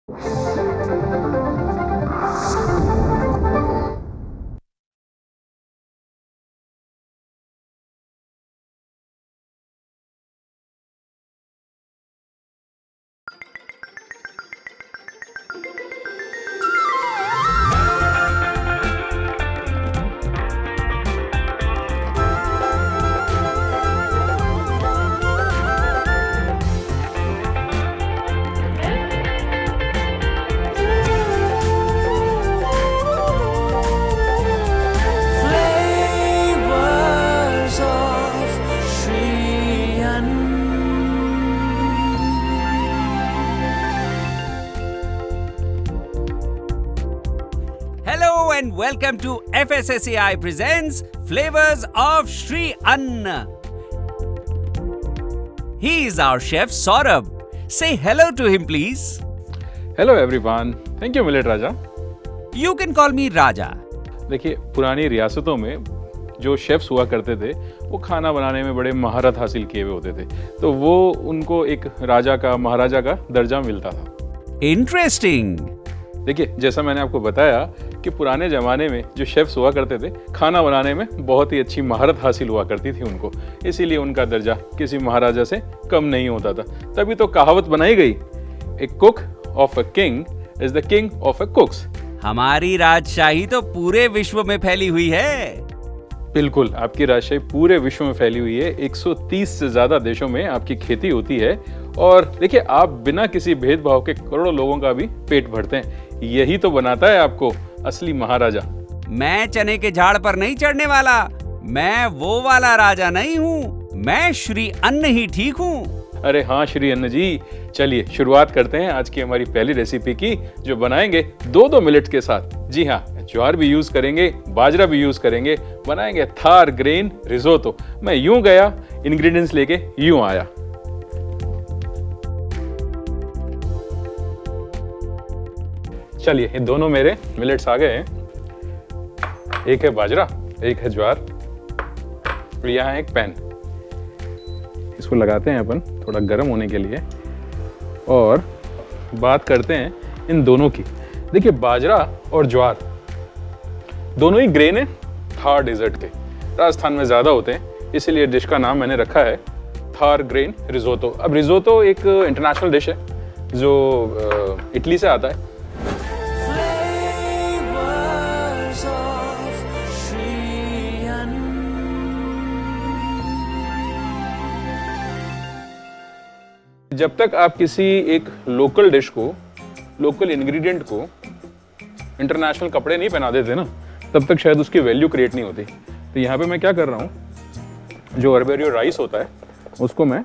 Flavors of Sri Hello and welcome to FSSAI presents Flavors of Sri Anna. He is our chef Saurabh. Say hello to him please. Hello everyone, thank you millet Raja. You can call me Raja. देखिए, पुरानी रियासतों में जो chefs हुआ करते थे वो खाना बनाने में बड़े महारत हासिल किए हुए होते थे, तो वो उनको एक राजा का, महाराजा का दर्जा मिलता था। Interesting. देखिए, जैसा मैंने आपको बताया कि पुराने ज़माने में जो शेफ्स हुआ करते थे खाना बनाने में बहुत ही अच्छी महारत हासिल हुआ करती थी उनको, इसीलिए उनका दर्जा किसी महाराजा से कम नहीं होता था। तभी तो कहावत बनाई गई, a cook of a king is the king of a cooks. हमारी राजशाही तो पूरे विश्व में फैली हुई है। बिल्कुल, आपकी राजशाही पूरे विश्व में फैली हुई है। 130 से ज्यादा देशों में आपकी खेती होती है और देखिए, आप बिना किसी भेदभाव के करोड़ों लोगों का भी पेट भरते हैं। यही तो बनाता है आपको असली महाराजा। मैं चने के झाड़ पर नहीं चढ़ने वाला, मैं वो वाला राजा नहीं हूँ, मैं श्री अन्न ही ठीक हूँ। अरे हाँ श्री अन्न जी, चलिए शुरुआत करते हैं आज की हमारी पहली रेसिपी की, जो बनाएंगे दो मिलेट के साथ। जी हाँ, ज्वार भी यूज करेंगे, बाजरा भी यूज करेंगे, बनाएंगे थार ग्रेन रिजोतो। मैं यूं गया, इंग्रेडिएंट्स लेके यूं आया। चलिए, ये दोनों मेरे मिलेट्स आ गए हैं। एक है बाजरा, एक है ज्वार, और यहाँ एक पैन। इसको लगाते हैं अपन थोड़ा गर्म होने के लिए और बात करते हैं इन दोनों की। देखिए, बाजरा और ज्वार दोनों ही ग्रेन है थार डेजर्ट के। राजस्थान में ज़्यादा होते हैं, इसीलिए डिश का नाम मैंने रखा है थार ग्रेन रिजोतो। अब रिजोतो एक इंटरनेशनल डिश है जो इटली से आता है। Flavors of Sri जब तक आप किसी एक लोकल डिश को, लोकल इंग्रेडिएंट को इंटरनेशनल कपड़े नहीं पहना देते ना, तब तक शायद उसकी वैल्यू क्रिएट नहीं होती। तो यहाँ पे मैं क्या कर रहा हूँ, जो अर्बेरियो राइस होता है उसको मैं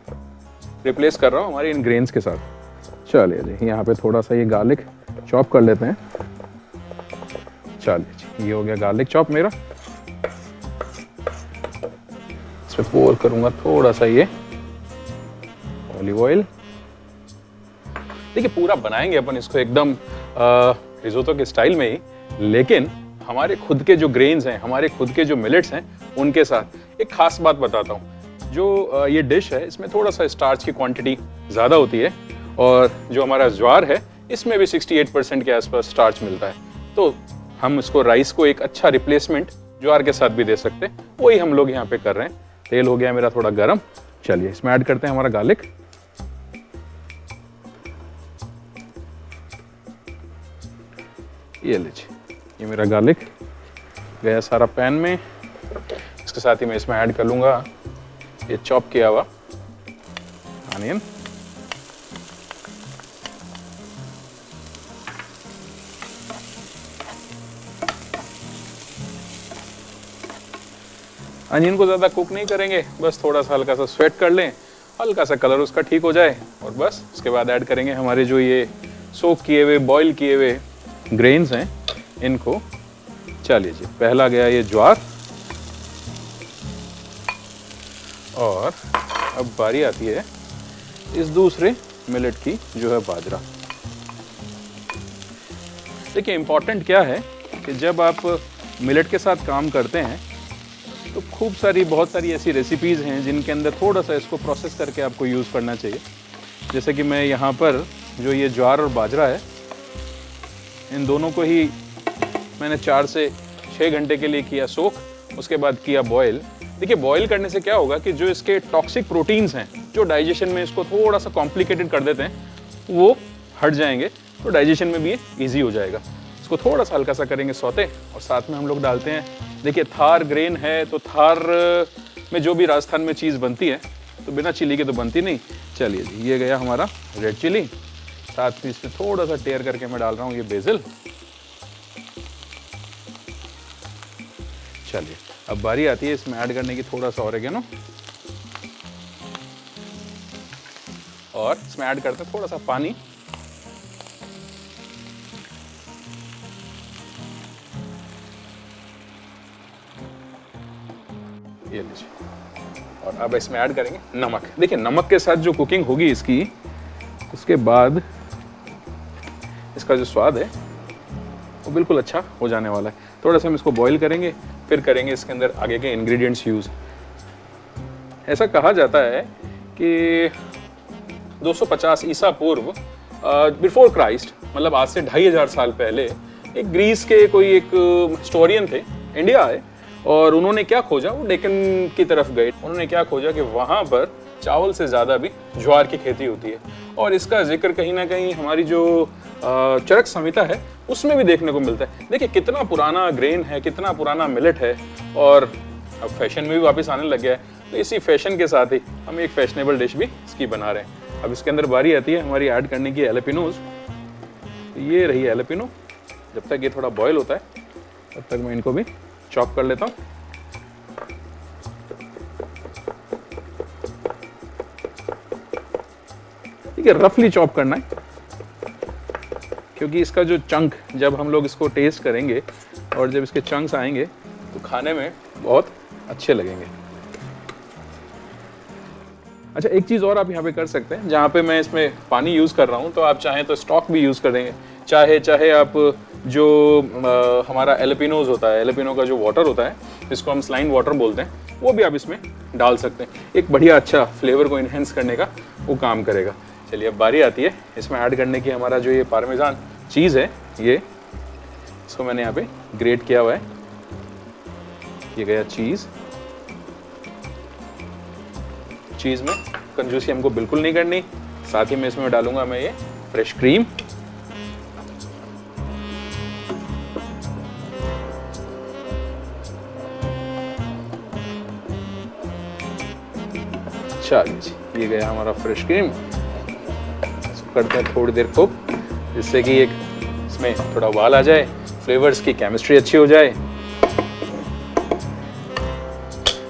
रिप्लेस कर रहा हूँ हमारे इन ग्रेन्स के साथ। चलिए जी, यहाँ पे थोड़ा सा ये गार्लिक चॉप कर लेते हैं। चलिए जी, ये हो गया गार्लिक चॉप मेरा। इसमें पोर करूँगा थोड़ा सा ये ऑलिव ऑयल। देखिए, पूरा बनाएंगे अपन इसको एकदम रिजोतो के स्टाइल में ही, लेकिन हमारे खुद के जो ग्रेन्स हैं, हमारे खुद के जो मिलेट्स हैं, उनके साथ एक खास बात बताता हूँ। जो ये डिश है, इसमें थोड़ा सा स्टार्च की क्वांटिटी ज़्यादा होती है, और जो हमारा ज्वार है इसमें भी 68% के आसपास स्टार्च मिलता है। तो हम इसको, राइस को एक अच्छा रिप्लेसमेंट ज्वार के साथ भी दे सकते हैं, वही हम लोग यहाँ पे कर रहे हैं। तेल हो गया मेरा थोड़ा गर्म। चलिए, इसमें ऐड करते हैं हमारा गार्लिक। ये लीजिए, ये मेरा गार्लिक गया सारा पैन में। इसके साथ ही मैं इसमें ऐड कर लूँगा ये चॉप किया हुआ अनियन। अनियन को ज़्यादा कुक नहीं करेंगे, बस थोड़ा सा हल्का सा स्वेट कर लें, हल्का सा कलर उसका ठीक हो जाए, और बस उसके बाद ऐड करेंगे हमारे जो ये सोक किए हुए, बॉईल किए हुए ग्रेन्स हैं, इनको। चलिए जी, पहला गया ये ज्वार, और अब बारी आती है इस दूसरे मिलेट की, जो है बाजरा। देखिए, इम्पॉर्टेंट क्या है कि जब आप मिलेट के साथ काम करते हैं तो खूब सारी, बहुत सारी ऐसी रेसिपीज़ हैं जिनके अंदर थोड़ा सा इसको प्रोसेस करके आपको यूज़ करना चाहिए। जैसे कि मैं यहाँ पर जो ये ज्वार और बाजरा है, इन दोनों को ही मैंने 4 से 6 घंटे के लिए किया सोक, उसके बाद किया बॉयल। देखिए बॉयल करने से क्या होगा कि जो इसके टॉक्सिक प्रोटीन्स हैं जो डाइजेशन में इसको थोड़ा सा कॉम्प्लिकेटेड कर देते हैं वो हट जाएंगे, तो डाइजेशन में भी ये ईजी हो जाएगा। इसको थोड़ा सा हल्का सा करेंगे सौते, और साथ में हम लोग डालते हैं, देखिए थार ग्रेन है तो थार में जो भी राजस्थान में चीज़ बनती है तो बिना चिली के तो बनती नहीं। चलिए जी, ये गया हमारा रेड चिली, साथ में इसमें थोड़ा सा टेयर करके मैं डाल रहा हूँ ये बेसिल। चलिए अब बारी आती है इसमें ऐड करने की थोड़ा सा ऑरिगेनो, और इसमें ऐड करते हैं थोड़ा सा पानी। ये लीजिए, और अब इसमें ऐड करेंगे नमक। देखिए नमक के साथ जो कुकिंग होगी इसकी, उसके बाद इसका जो स्वाद है वो बिल्कुल अच्छा हो जाने वाला है। थोड़ा सा हम इसको बॉईल करेंगे, फिर करेंगे इसके अंदर आगे के इंग्रेडिएंट्स यूज़। ऐसा कहा जाता है कि 250 ईसा पूर्व, बिफोर क्राइस्ट, मतलब आज से 2500 साल पहले, एक ग्रीस के कोई एक हिस्टोरियन थे, इंडिया आए, और उन्होंने क्या खोजा, वो डेक्कन की तरफ गए। उन्होंने क्या खोजा कि वहाँ पर चावल से ज़्यादा भी ज्वार की खेती होती है, और इसका जिक्र कहीं ना कहीं हमारी जो चरक संहिता है उसमें भी देखने को मिलता है। देखिए कितना पुराना ग्रेन है, कितना पुराना मिलेट है, और अब फैशन में भी वापस आने लग गया है। तो इसी फैशन के साथ ही हम एक फैशनेबल डिश भी इसकी बना रहे हैं। अब इसके अंदर बारी आती है हमारी ऐड करने की एलेपिनोज। ये रही एलेपिनो। जब तक ये थोड़ा बॉयल होता है तब तक मैं इनको भी चॉप कर लेता हूँ। ठीक है, रफली चॉप करना है, क्योंकि इसका जो चंक, जब हम लोग इसको टेस्ट करेंगे और जब इसके चंक्स आएंगे तो खाने में बहुत अच्छे लगेंगे। अच्छा, एक चीज़ और आप यहाँ पे कर सकते हैं, जहाँ पे मैं इसमें पानी यूज़ कर रहा हूँ तो आप चाहें तो स्टॉक भी यूज़ कर देंगे, चाहे आप जो हमारा एलेपिनोज होता है, एलेपिनो का जो वाटर होता है जिसको हम स्लाइन वाटर बोलते हैं, वो भी आप इसमें डाल सकते हैं। एक बढ़िया अच्छा फ्लेवर को इन्हेंस करने का वो काम करेगा। चलिए अब बारी आती है इसमें ऐड करने की हमारा जो ये पार्मेजान चीज़ है, ये इसको मैंने यहाँ पे ग्रेट किया हुआ है। ये गया चीज़। चीज़ में कंजूसी हमको बिल्कुल नहीं करनी। साथ ही में इसमें डालूंगा मैं ये फ्रेश क्रीम। चलिए जी, ये गया हमारा फ्रेश क्रीम। इसको करते हैं थोड़ी देर कुक, जिससे कि एक इसमें थोड़ा उबाल आ जाए, फ्लेवर्स की केमिस्ट्री अच्छी हो जाए।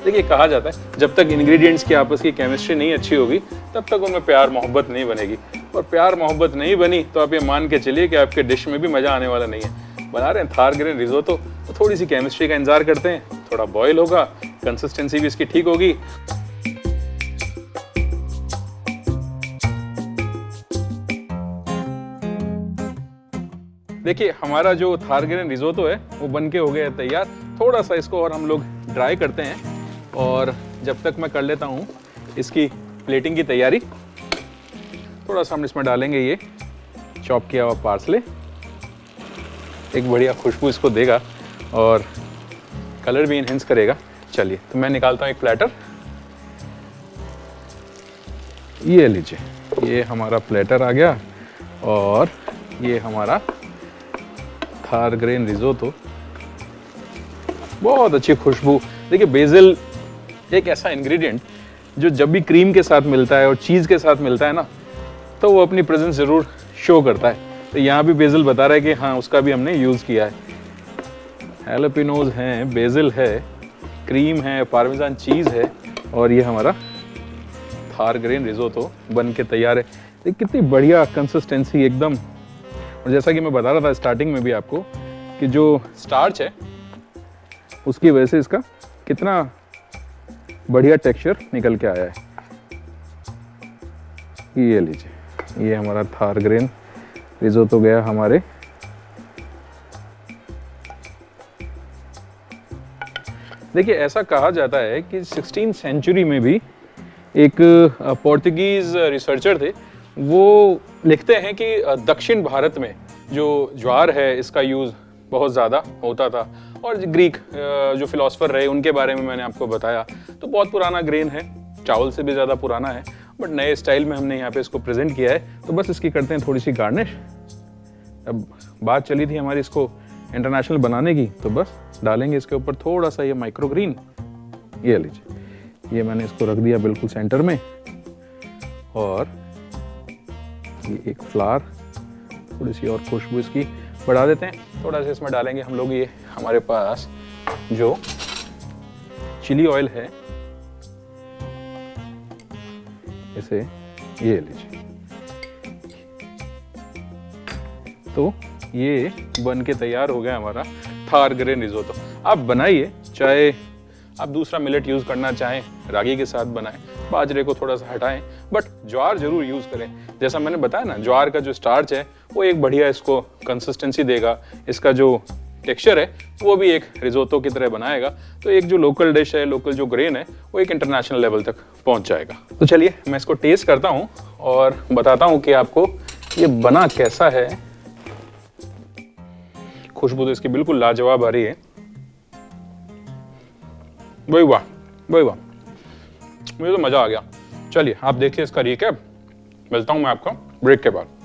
देखिए कहा जाता है जब तक इंग्रेडिएंट्स की आपस की केमिस्ट्री नहीं अच्छी होगी तब तक उनमें प्यार मोहब्बत नहीं बनेगी, और प्यार मोहब्बत नहीं बनी तो आप ये मान के चलिए कि आपके डिश में भी मज़ा आने वाला नहीं है। बना रहे हैं थार ग्रेन रिजोतो, तो थोड़ी सी केमिस्ट्री का इंतजार करते हैं, थोड़ा बॉयल होगा, कंसिस्टेंसी भी इसकी ठीक होगी। देखिए हमारा जो थार ग्रेन रिजोतो है वो बन के हो गया है तैयार। थोड़ा सा इसको और हम लोग ड्राई करते हैं, और जब तक मैं कर लेता हूँ इसकी प्लेटिंग की तैयारी। थोड़ा सा हम इसमें डालेंगे ये चॉप किया हुआ पार्सले, एक बढ़िया खुशबू इसको देगा और कलर भी इनहेंस करेगा। चलिए तो मैं निकालता हूँ एक प्लेटर। ये लीजिए, ये हमारा प्लेटर आ गया, और ये हमारा थार ग्रेन रिजोतो। बहुत अच्छी खुशबू। देखिए बेसिल एक ऐसा इंग्रेडिएंट जो जब भी क्रीम के साथ मिलता है और चीज़ के साथ मिलता है ना, तो वो अपनी प्रेजेंस ज़रूर शो करता है। तो यहाँ भी बेसिल बता रहा है कि हाँ, उसका भी हमने यूज़ किया है। हैलोपिनोज हैं, बेसिल है, क्रीम है, पार्मेजान चीज़ है, और ये हमारा थार ग्रेन रिजोतो बन के तैयार है। ये कितनी बढ़िया कंसिस्टेंसी एकदम। और जैसा कि मैं बता रहा था स्टार्टिंग में भी आपको कि जो स्टार्च है उसकी वजह से इसका कितना बढ़िया टेक्सचर निकल के आया है। ये लीजिए, ये हमारा थार ग्रेन रिजोतो गया हमारे। देखिए ऐसा कहा जाता है कि 16th सेंचुरी में भी एक पोर्तुगीज रिसर्चर थे, वो लिखते हैं कि दक्षिण भारत में जो ज्वार है इसका यूज़ बहुत ज़्यादा होता था, और ग्रीक जो फिलोसफर रहे उनके बारे में मैंने आपको बताया। तो बहुत पुराना ग्रेन है, चावल से भी ज़्यादा पुराना है, बट नए स्टाइल में हमने यहाँ पे इसको प्रेजेंट किया है। तो बस इसकी करते हैं थोड़ी सी गार्निश। अब बात चली थी हमारी इसको इंटरनेशनल बनाने की, तो बस डालेंगे इसके ऊपर थोड़ा सा ये माइक्रो ग्रीन। ये लीजिए, ये मैंने इसको रख दिया बिल्कुल सेंटर में, और ये एक फ्लावर, थोड़ी सी और खुशबू इसकी बढ़ा देते हैं। थोड़ा सा इसमें डालेंगे हम लोग ये हमारे पास जो चिली ऑयल है, इसे ये लीजिए। तो ये बन के तैयार हो गया हमारा थार ग्रेन रिजोटो। आप बनाइए, चाहे आप दूसरा मिलेट यूज करना चाहें, रागी के साथ बनाएं, बाजरे को थोड़ा सा हटाएं, बट ज्वार जरूर यूज करें। जैसा मैंने बताया ना, ज्वार का जो स्टार्च है वो एक बढ़िया इसको कंसिस्टेंसी देगा, इसका जो टेक्सचर है वो भी एक रिजोटो की तरह बनाएगा। तो एक जो लोकल डिश है, लोकल जो ग्रेन है, वो एक इंटरनेशनल लेवल तक पहुंच जाएगा। तो चलिए मैं इसको टेस्ट करता हूं और बताता हूं कि आपको ये बना कैसा है। खुशबू तो इसकी बिल्कुल लाजवाब आ रही है। वही वाह, वही वाह, मुझे तो मजा आ गया। चलिए आप देखिए इसका रिकैप। मिलता हूं मैं आपको ब्रेक के बाद।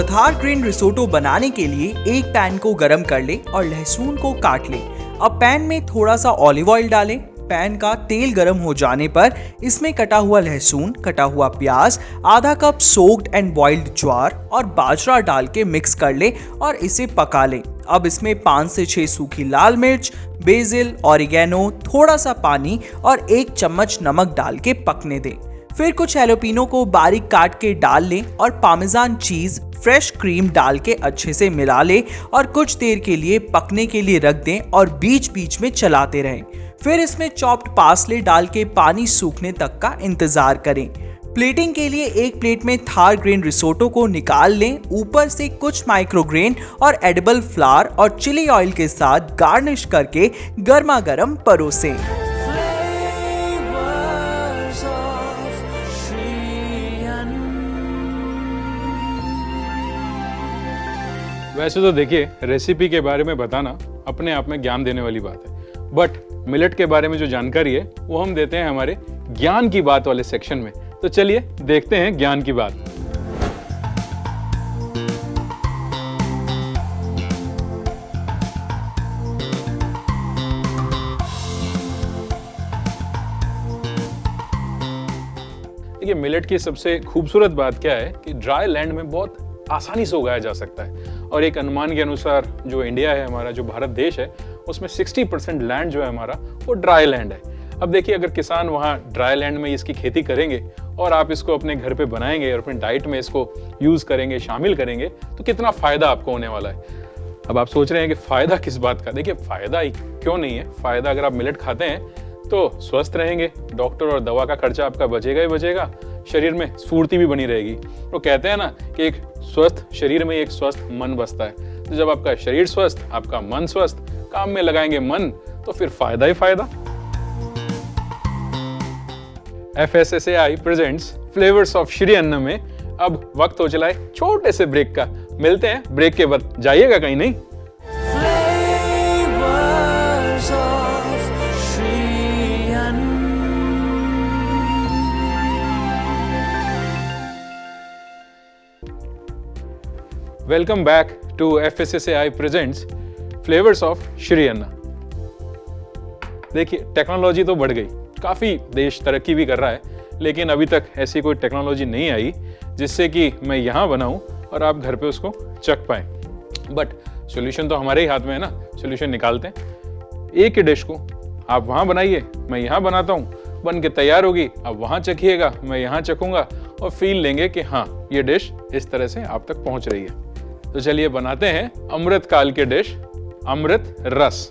थार ग्रेन रिसोटो बनाने के लिए एक पैन को गरम कर लें और लहसुन को काट लें। अब पैन में थोड़ा सा ऑलिव ऑयल डालें। पैन का तेल गरम हो जाने पर इसमें कटा हुआ लहसुन, कटा हुआ प्याज, आधा कप सोक्ड एंड बॉइल्ड ज्वार और बाजरा डाल के मिक्स कर लें और इसे पका लें। अब इसमें 5 से 6 सूखी लाल मिर्च, बेसिल, ऑरिगेनो, थोड़ा सा पानी और 1 चम्मच नमक डाल के पकने दें। फिर कुछ हैलोपिनो को बारीक काट के डाल लें और पार्मेजान चीज, फ्रेश क्रीम डाल के अच्छे से मिला लें और कुछ देर के लिए पकने के लिए रख दें और बीच बीच में चलाते रहें। फिर इसमें चॉप्ड पार्सले डाल के पानी सूखने तक का इंतजार करें। प्लेटिंग के लिए एक प्लेट में थार ग्रेन रिसोटो को निकाल लें। ऊपर से कुछ माइक्रोग्रेन और एडिबल फ्लावर और चिली ऑयल के साथ गार्निश करके गर्मा गर्म परोसें। Flavors of Sri Anna. वैसे तो देखिए, रेसिपी के बारे में बताना अपने आप में ज्ञान देने वाली बात है, बट मिलेट के बारे में जो जानकारी है वो हम देते हैं हमारे ज्ञान की बात वाले सेक्शन में। तो चलिए देखते हैं ज्ञान की बात। देखिए, मिलेट की सबसे खूबसूरत बात क्या है कि ड्राई लैंड में बहुत आसानी से उगाया जा सकता है। और एक अनुमान के अनुसार जो इंडिया है हमारा, जो भारत देश है, उसमें 60% लैंड जो है हमारा वो ड्राई लैंड है। अब देखिए, अगर किसान वहाँ ड्राई लैंड में इसकी खेती करेंगे और आप इसको अपने घर पे बनाएंगे और अपने डाइट में इसको यूज करेंगे, शामिल करेंगे, तो कितना फायदा आपको होने वाला है। अब आप सोच रहे हैं कि फायदा किस बात का। देखिए, फायदा ही क्यों नहीं है, फायदा अगर आप मिलेट खाते हैं तो स्वस्थ रहेंगे, डॉक्टर और दवा का खर्चा आपका बचेगा ही बचेगा, शरीर में स्फूर्ति भी बनी रहेगी। तो कहते हैं ना कि एक स्वस्थ शरीर में एक स्वस्थ मन बसता है। तो जब आपका शरीर स्वस्थ, आपका मन स्वस्थ, काम में लगाएंगे मन, तो फिर फायदा ही फायदा। FSSAI presents flavours of Sri अन्न में अब वक्त हो चला है छोटे से ब्रेक का। मिलते हैं ब्रेक के बाद, जाइएगा कहीं नहीं। Flavors of Sri Anna. Welcome back to FSSAI presents flavours of Sri Anna. देखिए, टेक्नोलॉजी तो बढ़ गई, काफ़ी देश तरक्की भी कर रहा है, लेकिन अभी तक ऐसी कोई टेक्नोलॉजी नहीं आई जिससे कि मैं यहाँ बनाऊँ और आप घर पे उसको चख पाएँ। बट सॉल्यूशन तो हमारे ही हाथ में है ना, सॉल्यूशन निकालते हैं। एक ही डिश को आप वहाँ बनाइए, मैं यहाँ बनाता हूँ, बन के तैयार होगी, आप वहाँ चखिएगा, मैं यहाँ चखूँगा, और फील लेंगे कि हाँ, ये डिश इस तरह से आप तक पहुँच रही है। तो चलिए बनाते हैं अमृत काल के डिश, अमृत रस।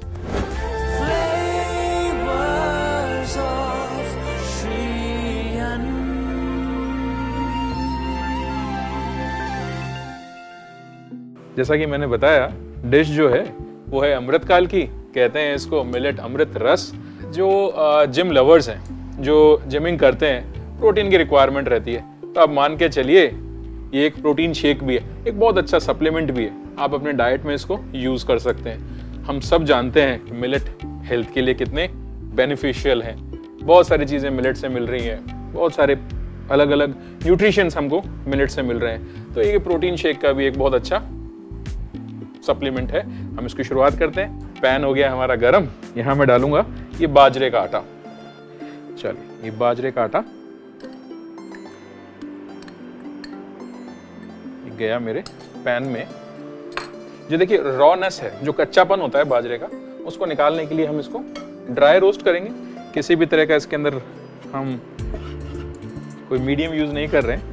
Flavors of Sri Anna. जैसा कि मैंने बताया, डिश जो है वो है अमृत काल की, कहते हैं इसको मिलेट अमृत रस। जो जिम लवर्स हैं, जो जिमिंग करते हैं, प्रोटीन की रिक्वायरमेंट रहती है, तो आप मान के चलिए ये एक प्रोटीन शेक भी है, एक बहुत अच्छा सप्लीमेंट भी है। आप अपने डाइट में इसको यूज़ कर सकते हैं। हम सब जानते हैं कि मिलेट हेल्थ के लिए कितने बेनिफिशियल हैं। बहुत सारी चीज़ें मिलेट से मिल रही हैं, बहुत सारे अलग अलग न्यूट्रिशंस हमको मिलेट से मिल रहे हैं। तो ये प्रोटीन शेक का भी एक बहुत अच्छा सप्लीमेंट है। हम इसकी शुरुआत करते हैं। पैन हो गया हमारा गरम, यहाँ मैं डालूंगा ये बाजरे का आटा। चलिए, ये बाजरे का आटा गया मेरे पैन में। जो देखिए रॉनेस है, जो कच्चापन होता है बाजरे का, उसको निकालने के लिए हम इसको ड्राई रोस्ट करेंगे। किसी भी तरह का इसके अंदर हम कोई मीडियम यूज नहीं कर रहे हैं।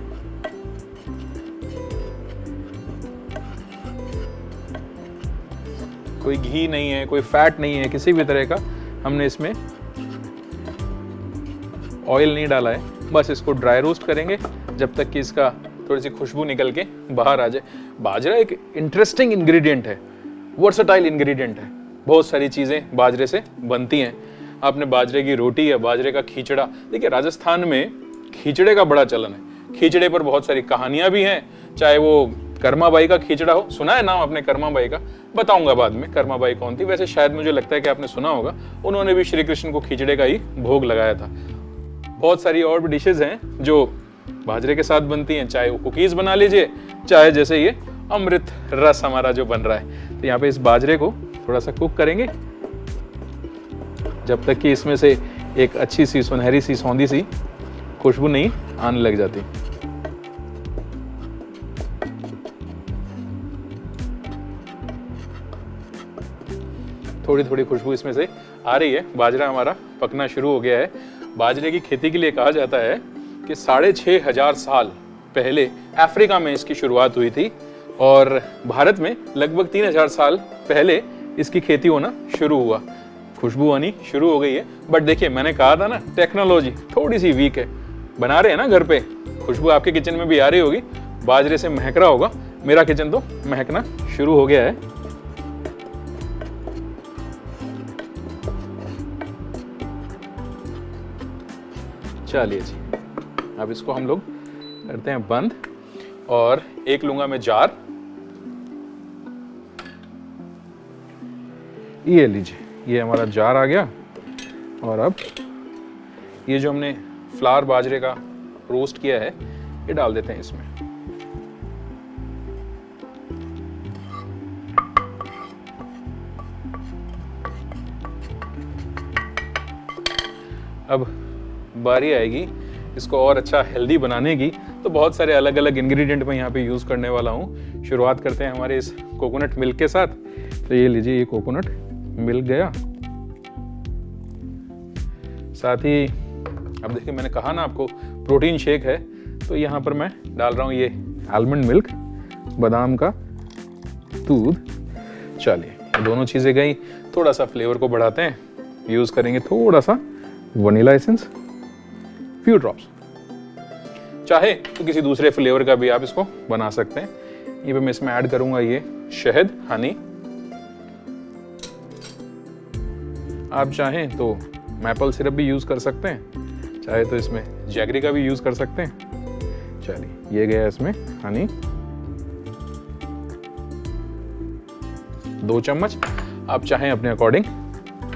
कोई घी नहीं है, कोई फैट नहीं है, किसी भी तरह का हमने इसमें ऑयल नहीं डाला है। बस इसको ड्राई रोस्ट करेंगे जब तक कि इसका थोड़ी सी खुशबू निकल के बाहर आ जाए। बाजरा एक इंटरेस्टिंग इंग्रेडिएंट है, वर्सेटाइल इंग्रेडिएंट है। बहुत सारी चीज़ें बाजरे से बनती हैं। आपने बाजरे की रोटी या बाजरे का खींचड़ा, देखिए राजस्थान में खींचड़े का बड़ा चलन है। खींचड़े पर बहुत सारी कहानियां भी हैं, चाहे वो कर्माबाई का खींचड़ा हो। सुना है नाम आपने कर्माबाई का? बताऊंगा बाद में कर्माबाई कौन थी। वैसे शायद मुझे लगता है कि आपने सुना होगा, उन्होंने भी श्री कृष्ण को खींचड़े का ही भोग लगाया था। बहुत सारी और भी डिशेज हैं जो बाजरे के साथ बनती हैं, चाहे वो कुकीज़ बना लीजिए, चाहे जैसे ये अमृत रस हमारा जो बन रहा है। तो यहाँ पे इस बाजरे को थोड़ा सा कुक करेंगे जब तक कि इसमें से एक अच्छी सी सुनहरी सी सौंधी सी खुशबू नहीं आने लग जाती। थोड़ी थोड़ी खुशबू इसमें से आ रही है। बाजरा हमारा पकना शुरू हो गया है। बाजरे की खेती के लिए कहा जाता है कि 6,500 साल पहले अफ्रीका में इसकी शुरुआत हुई थी और भारत में लगभग 3,000 साल पहले इसकी खेती होना शुरू हुआ। खुशबू आनी शुरू हो गई है। बट देखिए, मैंने कहा था ना, टेक्नोलॉजी थोड़ी सी वीक है। बना रहे हैं ना घर पे, खुशबू आपके किचन में भी आ रही होगी, बाजरे से महक रहा होगा। मेरा किचन तो महकना शुरू हो गया है। चलिए जी, अब इसको हम लोग करते हैं बंद और एक लूंगा मैं जार। ये लीजिए, ये हमारा जार आ गया। और अब ये जो हमने फ्लावर बाजरे का रोस्ट किया है, ये डाल देते हैं इसमें। अब बारी आएगी इसको और अच्छा हेल्दी बनाने की, तो बहुत सारे अलग अलग इंग्रेडिएंट मैं यहाँ पे यूज़ करने वाला हूँ। शुरुआत करते हैं हमारे इस कोकोनट मिल्क के साथ। तो ये लीजिए, ये कोकोनट मिल्क गया। साथ ही अब देखिए, मैंने कहा ना आपको प्रोटीन शेक है, तो यहाँ पर मैं डाल रहा हूँ ये आलमंड मिल्क, बादाम का दूध। चलिए, ये दोनों चीज़ें गई। थोड़ा सा फ्लेवर को बढ़ाते हैं, यूज़ करेंगे थोड़ा सा वनीला एसेंस, फ्यू ड्रॉप्स। चाहे तो किसी दूसरे फ्लेवर का भी आप इसको बना सकते हैं। ये पे मैं इसमें ऐड करूंगा ये शहद, हनी। आप चाहें तो मैपल सिरप भी यूज कर सकते हैं, चाहे तो इसमें जैगरी का भी यूज कर सकते हैं। चलिए, ये गया इसमें हनी 2 चम्मच। आप चाहें अपने अकॉर्डिंग,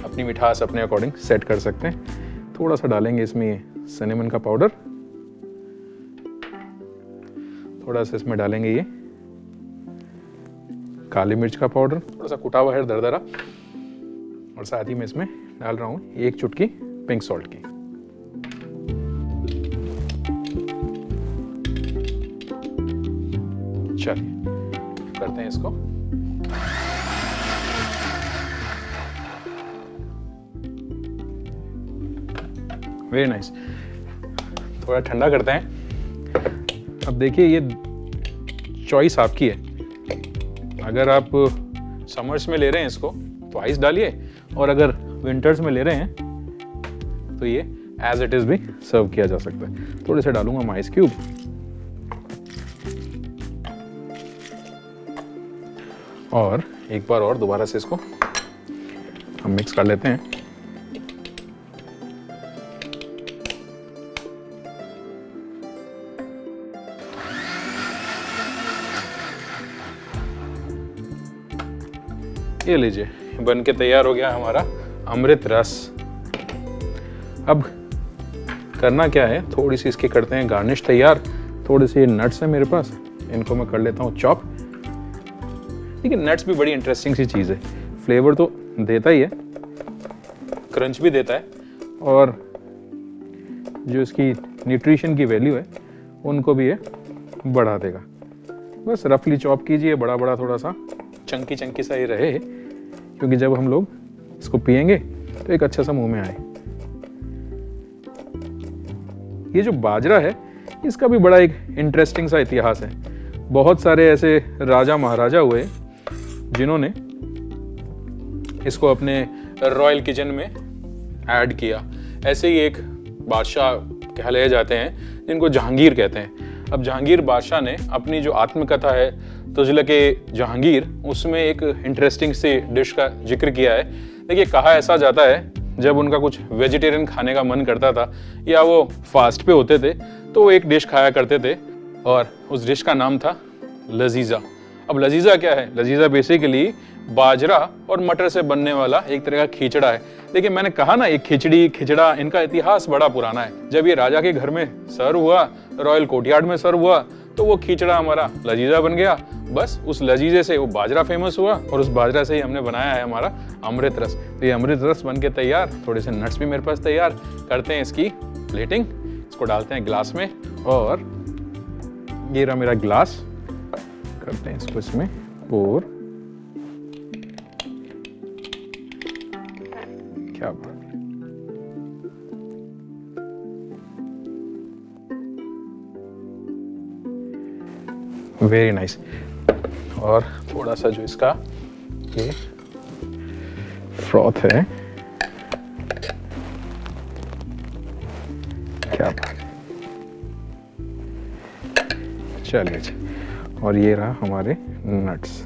अपनी मिठास अपने अकॉर्डिंग सेट कर सकते हैं। थोड़ा सा डालेंगे इसमें ये सिनेमन का पाउडर, थोड़ा सा इसमें डालेंगे ये काली मिर्च का पाउडर, थोड़ा सा कुटा हुआ है दरदरा, और साथ ही मैं इसमें डाल रहा हूँ 1 चुटकी पिंक सॉल्ट की। चलिए, करते हैं इसको। Very nice. थोड़ा ठंडा करते हैं। अब देखिए, ये चॉइस आपकी है। अगर आप समर्स में ले रहे हैं इसको तो आइस डालिए, और अगर विंटर्स में ले रहे हैं तो ये एज इट इज भी सर्व किया जा सकता है। थोड़े से डालूंगा मैं आइस क्यूब, और एक बार और दोबारा से इसको हम मिक्स कर लेते हैं। ये लीजिए, बन के तैयार हो गया हमारा अमृत रस। अब करना क्या है, थोड़ी सी इसकी करते हैं गार्निश तैयार। थोड़े से नट्स हैं मेरे पास, इनको मैं कर लेता हूँ चॉप। देखिए नट्स भी बड़ी इंटरेस्टिंग सी चीज़ है, फ्लेवर तो देता ही है, क्रंच भी देता है, और जो इसकी न्यूट्रिशन की वैल्यू है उनको भी ये बढ़ा देगा। बस रफली चॉप कीजिए, बड़ा बड़ा थोड़ा सा चंकी चंकी सा ही रहे, क्योंकि जब हम लोग इसको पियेंगे तो एक अच्छा सा मुंह में आए। ये जो बाजरा है इसका भी बड़ा एक इंटरेस्टिंग सा इतिहास है। बहुत सारे ऐसे राजा महाराजा हुए जिन्होंने इसको अपने रॉयल किचन में ऐड किया। ऐसे ही एक बादशाह कहलाए जाते हैं जिनको जहांगीर कहते हैं। अब जहांगीर बादशाह ने अपनी जो आत्मकथा है तुजलके जहांगीर, उसमें एक इंटरेस्टिंग सी डिश का जिक्र किया है। देखिए कहा ऐसा जाता है जब उनका कुछ वेजिटेरियन खाने का मन करता था या वो फास्ट पे होते थे तो वो एक डिश खाया करते थे, और उस डिश का नाम था लजीजा। अब लजीजा क्या है? लजीजा बेसिकली बाजरा और मटर से बनने वाला एक तरह का खिचड़ा है। देखिए मैंने कहा ना, एक खिचड़ी खिचड़ा, इनका इतिहास बड़ा पुराना है। जब ये राजा के घर में सर्व हुआ, रॉयल कोर्टयार्ड में सर्व हुआ, तो वो खिचड़ा हमारा लजीजा बन गया। बस उस लजीजे से वो बाजरा फेमस हुआ, और उस बाजरा से ही हमने बनाया है हमारा अमृत रस। तो ये अमृत रस बन के तैयार, थोड़े से नट्स भी मेरे पास तैयार। करते हैं इसकी प्लेटिंग, इसको डालते हैं ग्लास में, और ये रहा मेरा ग्लास। करते हैं इसको इसमें, और क्या बात है, वेरी नाइस। और थोड़ा सा जो इसका ये फ्रॉथ है, क्या बात है, चलिए जी। और ये रहा हमारे नट्स,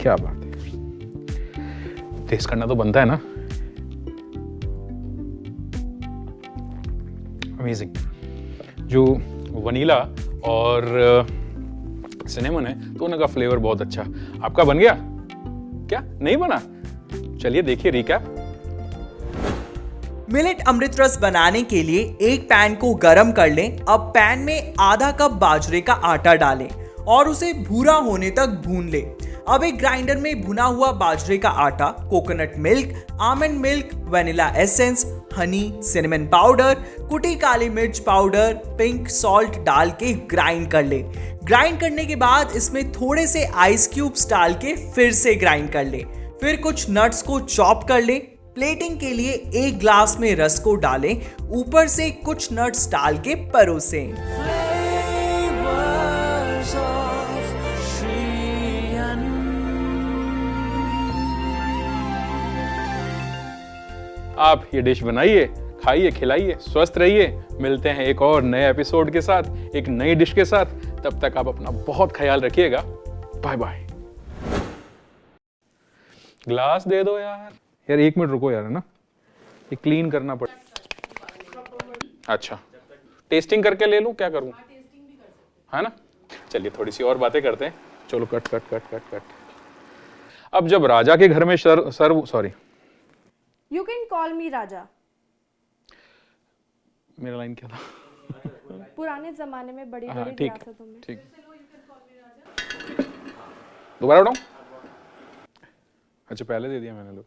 क्या बात है। टेस्ट करना तो बनता है ना। अमेजिंग। जो वनीला और सिनेमन है तो उनका फ्लेवर बहुत अच्छा। आपका बन गया क्या? नहीं बना? चलिए देखिए रिकैप। मिलेट अमृत रस बनाने के लिए एक पैन को गरम कर लें। अब पैन में आधा कप बाजरे का आटा डालें और उसे भूरा होने तक भून लें। अब एक ग्राइंडर में भुना हुआ बाजरे का आटा, coconut milk, almond milk, vanilla essence, Honey, cinnamon powder, कुटी काली मिर्च पाउडर, पिंक सॉल्ट डाल के ग्राइंड कर ले। ग्राइंड करने के बाद इसमें थोड़े से आइस क्यूब्स डाल के फिर से ग्राइंड कर ले। फिर कुछ नट्स को चॉप कर ले। प्लेटिंग के लिए एक ग्लास में रस को डालें, ऊपर से कुछ नट्स डाल के परोसें। Flavors of Sri Ann. आप ये डिश बनाइए, खाइए, खिलाइए, स्वस्थ रहिए। मिलते हैं एक और नए एपिसोड के साथ, एक नई डिश के साथ। तब तक आप अपना बहुत ख्याल रखिएगा। Bye bye. ग्लास दे दो यार। यार एक मिनट रुको यार, है ना, ये क्लीन करना पड़े। अच्छा, टेस्टिंग करके ले लूं, क्या करूं? है ना, चलिए थोड़ी सी और बातें करते हैं। चलो cut cut cut cut cut. अब जब राजा के घर में sorry, You can call me राजा। मेरा लाइन क्या था? पुराने जमाने में बड़ी हाँ बड़ी ठीक रियासतों में ठीक। दोबारा उठाऊं? अच्छा पहले दे दिया मैंने लोग।